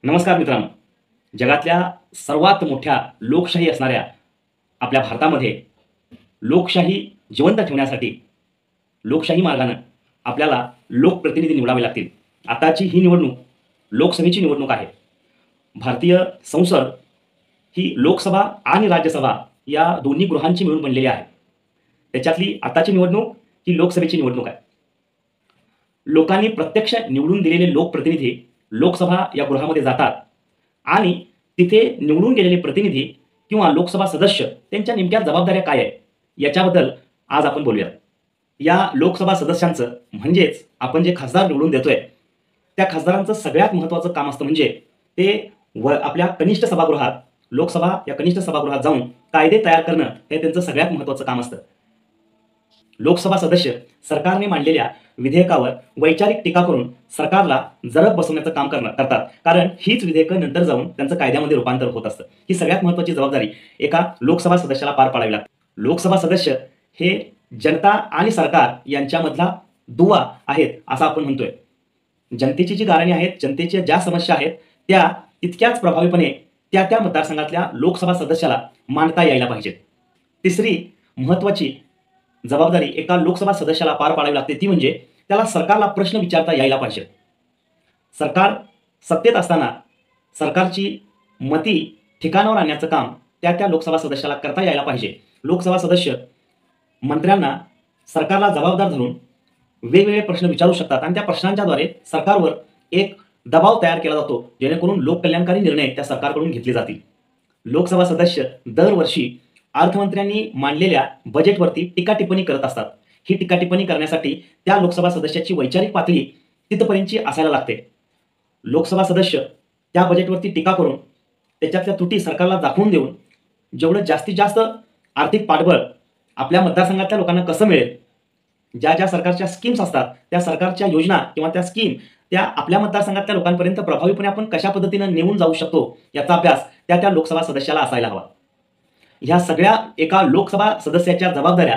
नमस्कार मित्रांनो. जगातल्या सर्वात मोठ्या लोकशाही असणाऱ्या आपल्या भारतामध्ये लोकशाही जिवंत ठेवण्यासाठी लोकशाही मार्गाने आपल्याला लोकप्रतिनिधी निवडावे लागतील. आताची ही निवडणूक लोकसभेची निवडणूक आहे. भारतीय संसद ही लोकसभा आणि राज्यसभा या दोन्ही गृहांची मिळून बनलेली आहे. त्याच्यातली आताची निवडणूक ही लोकसभेची निवडणूक आहे. लोकांनी प्रत्यक्ष निवडून दिलेले लोकप्रतिनिधी लोकसभा या गृहामध्ये जातात आणि तिथे निवडून गेलेले प्रतिनिधी किंवा लोकसभा सदस्य त्यांच्या नेमक्या जबाबदाऱ्या काय आहेत याच्याबद्दल आज आपण बोलूया. या लोकसभा सदस्यांचं म्हणजेच आपण जे खासदार निवडून देतोय त्या खासदारांचं सगळ्यात महत्त्वाचं काम असतं म्हणजे ते आपल्या कनिष्ठ सभागृहात लोकसभा या कनिष्ठ सभागृहात जाऊन कायदे तयार करणं हे त्यांचं सगळ्यात महत्त्वाचं काम असतं. लोकसभा सदस्य सरकारने मांडलेल्या विधेयकावर वैचारिक टीका करून सरकारला जरब बसवण्याचं काम करतात, कारण हीच विधेयकं नंतर जाऊन त्यांचं कायद्यामध्ये रूपांतर होत असतं. ही सगळ्यात महत्त्वाची जबाबदारी एका लोकसभा सदस्याला पार पाडावी लागते. लोकसभा सदस्य हे जनता आणि सरकार यांच्यामधला दुवा आहेत असं आपण म्हणतोय. जनतेची जी गाऱ्हाणे आहेत, जनतेच्या ज्या समस्या आहेत त्या तितक्याच प्रभावीपणे त्या त्या मतदारसंघातल्या लोकसभा सदस्याला मांडता यायला पाहिजेत. तिसरी महत्त्वाची जबाबदारी एका लोकसभा सदस्याला पार पाडावी लागते ती म्हणजे त्याला सरकारला प्रश्न विचारता यायला पाहिजे. सरकार सत्तेत असताना सरकारची मती ठिकाणावर आणण्याचं काम त्या त्या लोकसभा सदस्याला करता यायला पाहिजे. लोकसभा सदस्य मंत्र्यांना सरकारला जबाबदार धरून वेगवेगळे प्रश्न विचारू शकतात आणि त्या प्रश्नांच्याद्वारे सरकारवर एक दबाव तयार केला जातो जेणेकरून लोककल्याणकारी निर्णय त्या सरकारकडून घेतले जातील. लोकसभा सदस्य दरवर्षी अर्थमंत्र्यांनी मांडलेल्या बजेटवरती टीका टिप्पणी करत असतात. ही टीका टिप्पणी करण्यासाठी त्या लोकसभा सदस्याची वैचारिक पातळी तिथपर्यंतची असायला लागते. लोकसभा सदस्य त्या बजेटवरती टीका करून त्याच्यातल्या त्रुटी सरकारला दाखवून देऊन जेवढं जास्तीत जास्त आर्थिक पाठबळ आपल्या मतदारसंघातल्या लोकांना कसं मिळेल, ज्या ज्या सरकारच्या स्कीम्स असतात त्या सरकारच्या योजना किंवा त्या स्कीम त्या आपल्या मतदारसंघातल्या लोकांपर्यंत प्रभावीपणे आपण कशा पद्धतीनं नेऊन जाऊ शकतो याचा अभ्यास त्या त्या लोकसभा सदस्याला असायला हवा. ह्या सगळ्या एका लोकसभा सदस्याच्या जबाबदाऱ्या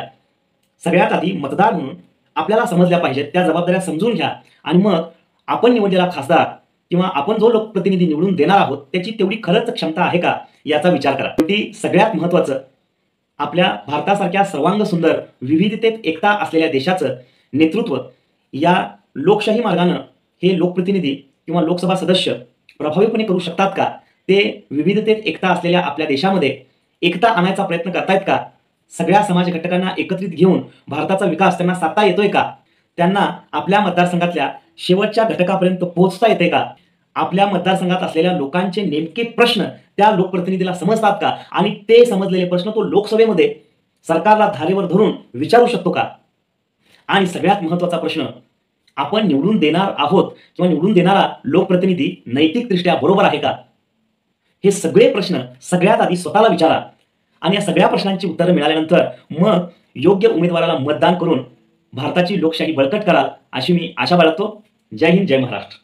सगळ्यात आधी मतदार म्हणून आपल्याला समजल्या पाहिजेत. त्या जबाबदाऱ्या समजून घ्या आणि मग आपण निवडलेला खासदार किंवा आपण जो लोकप्रतिनिधी निवडून देणार आहोत त्याची तेवढी खरंच क्षमता आहे का याचा विचार करा. शेवटी सगळ्यात महत्त्वाचं आपल्या भारतासारख्या सर्वांग सुंदर विविधतेत एकता असलेल्या देशाचं नेतृत्व या लोकशाही मार्गानं हे लोकप्रतिनिधी किंवा लोकसभा सदस्य प्रभावीपणे करू शकतात का? ते विविधतेत एकता असलेल्या आपल्या देशामध्ये एकता आणायचा प्रयत्न करतायत का? सगळ्या समाज घटकांना एकत्रित घेऊन भारताचा विकास त्यांना साधता येतोय का? त्यांना आपल्या मतदारसंघातल्या शेवटच्या घटकापर्यंत पोहोचता येते का? आपल्या मतदारसंघात असलेल्या लोकांचे नेमके प्रश्न त्या लोकप्रतिनिधीला समजतात का? आणि ते समजलेले प्रश्न तो लोकसभेमध्ये सरकारला धारेवर धरून विचारू शकतो का? आणि सगळ्यात महत्त्वाचा प्रश्न, आपण निवडून देणार आहोत किंवा निवडून देणारा लोकप्रतिनिधी नैतिकदृष्ट्या बरोबर आहे का? हे सगळे प्रश्न सगळ्यात आधी स्वतःला विचारा आणि या सगळ्या प्रश्नांची उत्तरं मिळाल्यानंतर मग योग्य उमेदवाराला मतदान करून भारताची लोकशाही बळकट कराल अशी मी आशा बाळगतो. जय हिंद, जय महाराष्ट्र.